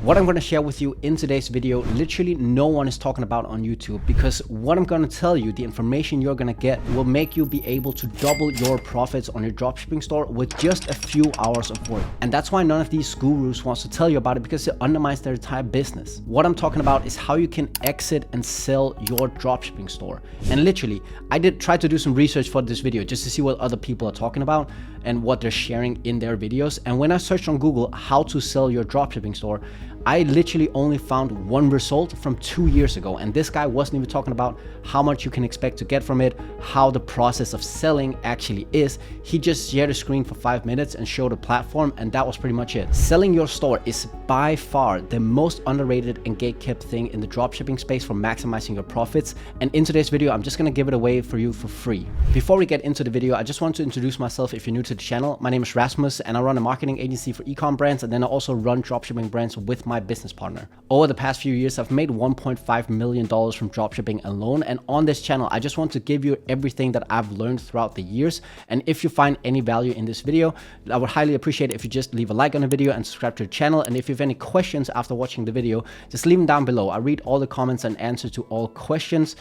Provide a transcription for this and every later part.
What I'm going to share with you in today's video, literally no one is talking about on YouTube, because what I'm going to tell you, the information you're going to get will make you be able to double your profits on your dropshipping store with just a few hours of work. And that's why none of these gurus wants to tell you about it, because it undermines their entire business. What I'm talking about is how you can exit and sell your dropshipping store. And literally, I did try to do some research for this video just to see what other people are talking about and what they're sharing in their videos. And when I searched on Google how to sell your dropshipping store, I literally only found one result from 2 years ago, and this guy wasn't even talking about how much you can expect to get from it, how the process of selling actually is. He just shared a screen for 5 minutes and showed a platform, and that was pretty much it. Selling your store is by far the most underrated and gatekept thing in the dropshipping space for maximizing your profits, and in today's video I'm just gonna give it away for you for free. Before we get into the video, I just want to introduce myself if you're new to the channel. My name is Rasmus and I run a marketing agency for e-com brands, and then I also run dropshipping brands with my business partner. Over the past few years, I've made $1.5 million from dropshipping alone, and on this channel, I just want to give you everything that I've learned throughout the years. And if you find any value in this video, I would highly appreciate it if you just leave a like on the video and subscribe to the channel. And if you have any questions after watching the video, just leave them down below. I read all the comments and answer to all questions.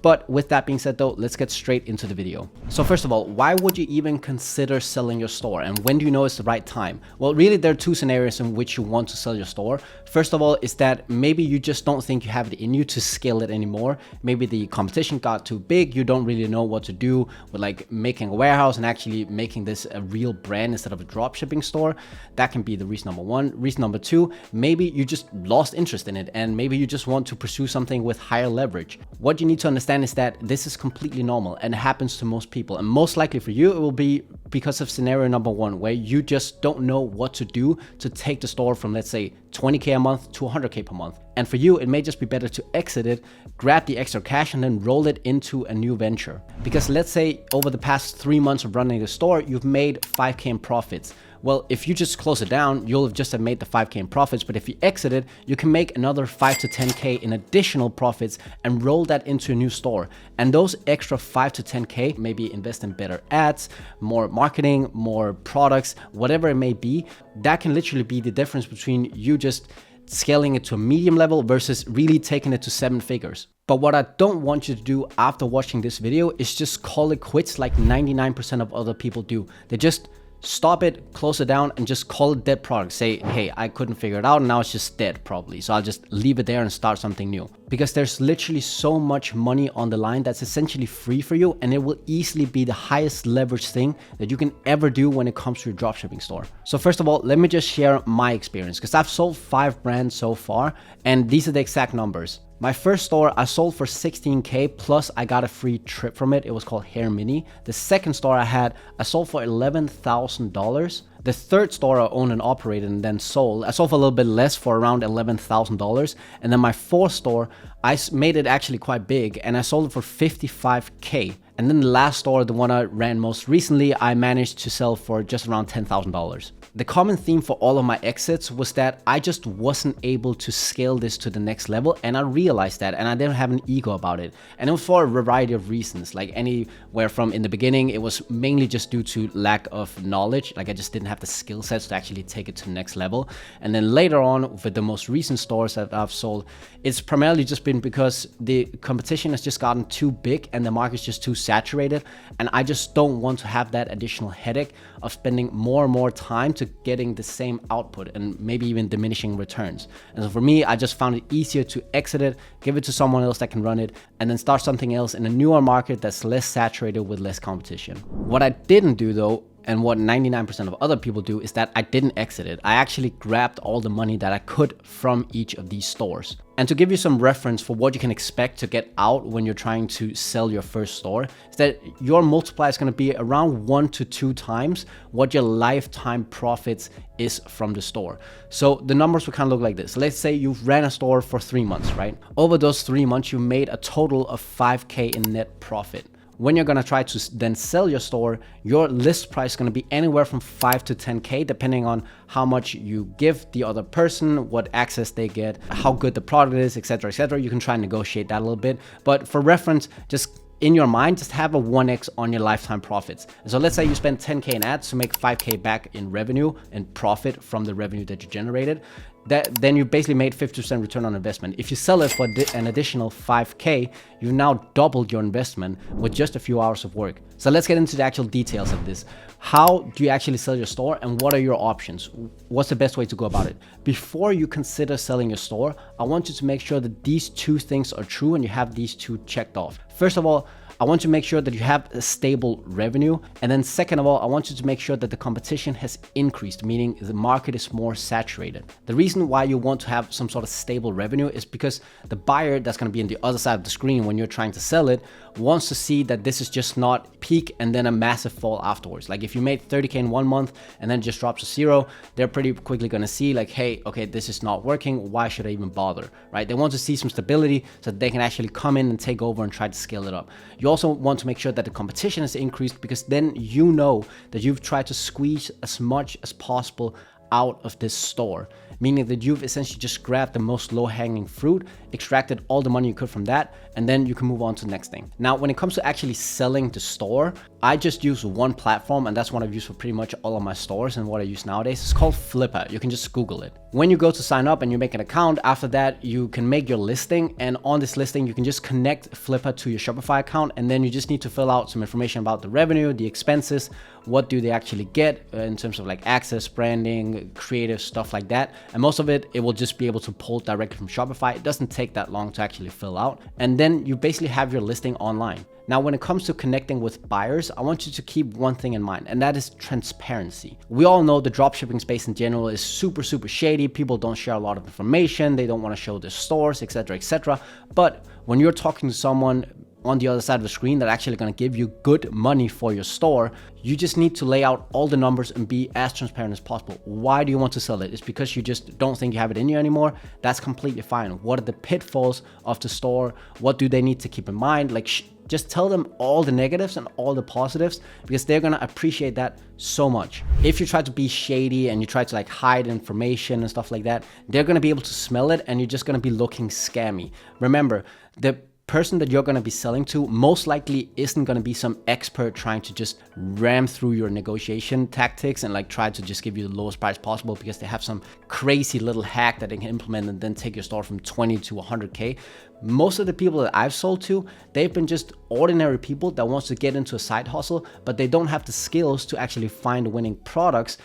But with that being said though, let's get straight into the video. So first of all, why would you even consider selling your store, and when do you know it's the right time? Well, really there are two scenarios in which you want to sell your store. First of all is that maybe you just don't think you have it in you to scale it anymore. Maybe the competition got too big, you don't really know what to do with like making a warehouse and actually making this a real brand instead of a dropshipping store. That can be the reason number one. Reason number two, maybe you just lost interest in it and maybe you just want to pursue something with higher leverage. What you need to understand is that this is completely normal and it happens to most people, and most likely for you it will be because of scenario number one, where you just don't know what to do to take the store from, let's say, 20k a month to 100k per month. And for you, it may just be better to exit it, grab the extra cash, and then roll it into a new venture. Because let's say over the past 3 months of running the store, you've made 5k in profits. Well, if you just close it down, you'll just have made the 5k in profits, but if you exit it, you can make another 5 to 10k in additional profits and roll that into a new store. And those extra 5 to 10k, maybe invest in better ads, more marketing, more products, whatever it may be, that can literally be the difference between you just scaling it to a medium level versus really taking it to 7 figures. But what I don't want you to do after watching this video is just call it quits like 99% of other people do. They just stop it, close it down, and just call it dead product. Say, hey, I couldn't figure it out and now it's just dead probably, so I'll just leave it there and start something new. Because there's literally so much money on the line that's essentially free for you, and it will easily be the highest leverage thing that you can ever do when it comes to your dropshipping store. So first of all, let me just share my experience, because I've sold 5 brands so far, and these are the exact numbers. My first store I sold for 16k, plus I got a free trip from it. It was called Hair Mini. The second store I sold for $11,000. The third store I owned and operated and then sold, I sold for a little bit less, for around $11,000. And then my fourth store, I made it actually quite big and I sold it for 55k. And then the last store, the one I ran most recently, I managed to sell for just around $10,000. The common theme for all of my exits was that I just wasn't able to scale this to the next level, and I realized that, and I didn't have an ego about it. And it was for a variety of reasons, like anywhere from in the beginning, it was mainly just due to lack of knowledge, like I just didn't have the skill sets to actually take it to the next level. And then later on, with the most recent stores that I've sold, it's primarily just been because the competition has just gotten too big and the market's just too saturated, and I just don't want to have that additional headache of spending more and more time to getting the same output and maybe even diminishing returns. And so for me, I just found it easier to exit it, give it to someone else that can run it, and then start something else in a newer market that's less saturated with less competition. What I didn't do though, and what 99% of other people do, is that I didn't exit it. I actually grabbed all the money that I could from each of these stores. And to give you some reference for what you can expect to get out when you're trying to sell your first store, is that your multiplier is going to be around 1 to 2 times what your lifetime profits is from the store. So the numbers will kind of look like this. Let's say you've ran a store for 3 months, right? Over those 3 months, you made a total of 5k in net profit. When you're gonna try to then sell your store, your list price is gonna be anywhere from 5 to 10k, depending on how much you give the other person, what access they get, how good the product is, etc., etc. You can try and negotiate that a little bit. But for reference, just in your mind, just have a 1x on your lifetime profits. And so let's say you spend 10k in ads to make 5k back in revenue and profit from the revenue that you generated. then you basically made 50% return on investment. If you sell it for an additional 5K, you've now doubled your investment with just a few hours of work. So let's get into the actual details of this. How do you actually sell your store, and what are your options? What's the best way to go about it? Before you consider selling your store, I want you to make sure that these two things are true and you have these two checked off. First of all, I want you to make sure that you have a stable revenue. And then second of all, I want you to make sure that the competition has increased, meaning the market is more saturated. The reason why you want to have some sort of stable revenue is because the buyer that's going to be on the other side of the screen when you're trying to sell it wants to see that this is just not peak and then a massive fall afterwards. Like if you made 30K in 1 month and then it just drops to 0, they're pretty quickly going to see like, hey, okay, this is not working. Why should I even bother, right? They want to see some stability so that they can actually come in and take over and try to scale it up. You also want to make sure that the competition is increased, because then you know that you've tried to squeeze as much as possible out of this store, meaning that you've essentially just grabbed the most low-hanging fruit, extracted all the money you could from that, and then you can move on to the next thing. Now, when it comes to actually selling the store, I just use one platform, and that's what I've used for pretty much all of my stores and what I use nowadays. It's called Flippa. You can just Google it. When you go to sign up and you make an account, after that, you can make your listing, and on this listing, you can just connect Flippa to your Shopify account, and then you just need to fill out some information about the revenue, the expenses, what do they actually get in terms of like access, branding, creative stuff like that. And most of it will just be able to pull directly from Shopify. It doesn't take that long to actually fill out. And then you basically have your listing online. Now, when it comes to connecting with buyers, I want you to keep one thing in mind, and that is transparency. We all know the dropshipping space in general is super shady. People don't share a lot of information. They don't want to show their stores, etc., etc. But when you're talking to someone on the other side of the screen that actually going to give you good money for your store, you just need to lay out all the numbers and be as transparent as possible. Why do you want to sell it? It's because you just don't think you have it in you anymore. That's completely fine. What are the pitfalls of the store? What do they need to keep in mind? Like, just tell them all the negatives and all the positives, because they're gonna appreciate that so much. If you try to be shady and you try to like hide information and stuff like that, they're gonna be able to smell it, and you're just gonna be looking scammy. Remember, the person that you're going to be selling to most likely isn't going to be some expert trying to just ram through your negotiation tactics and like try to just give you the lowest price possible because they have some crazy little hack that they can implement and then take your store from 20 to 100K. Most of the people that I've sold to, they've been just ordinary people that wants to get into a side hustle, but they don't have the skills to actually find winning products,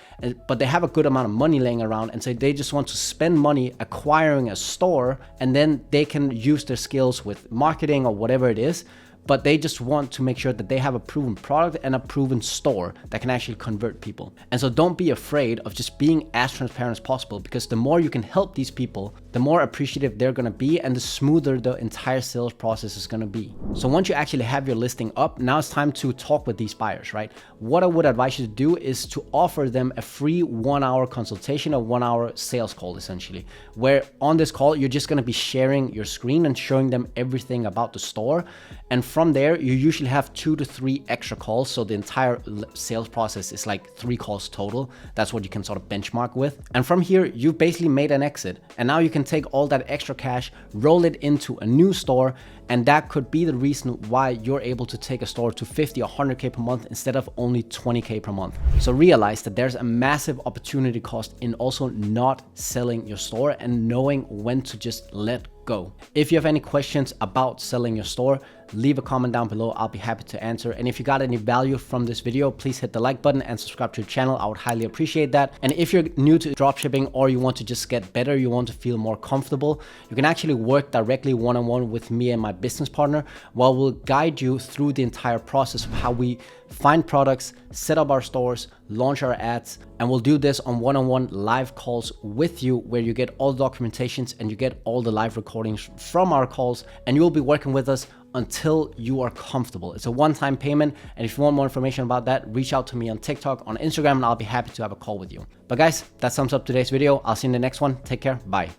but they have a good amount of money laying around, and so they just want to spend money acquiring a store, and then they can use their skills with marketing or whatever it is. But they just want to make sure that they have a proven product and a proven store that can actually convert people. And so don't be afraid of just being as transparent as possible, because the more you can help these people, the more appreciative they're gonna be and the smoother the entire sales process is gonna be. So once you actually have your listing up, now it's time to talk with these buyers, right? What I would advise you to do is to offer them a free 1-hour consultation, a 1-hour sales call essentially, where on this call, you're just gonna be sharing your screen and showing them everything about the store. And from there, you usually have 2 to 3 extra calls. So the entire sales process is like 3 calls total. That's what you can sort of benchmark with. And from here, you've basically made an exit. And now you can take all that extra cash, roll it into a new store. And that could be the reason why you're able to take a store to 50 or 100K per month instead of only 20K per month. So realize that there's a massive opportunity cost in also not selling your store and knowing when to just let go. If you have any questions about selling your store, leave a comment down below. I'll be happy to answer. And if you got any value from this video, please hit the like button and subscribe to the channel. I would highly appreciate that. And if you're new to dropshipping or you want to just get better, you want to feel more comfortable, you can actually work directly one-on-one with me and my business partner, while we'll guide you through the entire process of how we find products, set up our stores, launch our ads, and we'll do this on one-on-one live calls with you, where you get all the documentations and you get all the live recordings from our calls, and you'll be working with us until you are comfortable. It's a one-time payment, and if you want more information about that, reach out to me on TikTok, on Instagram, and I'll be happy to have a call with you. But guys, that sums up today's video. I'll see you in the next one. Take care. Bye.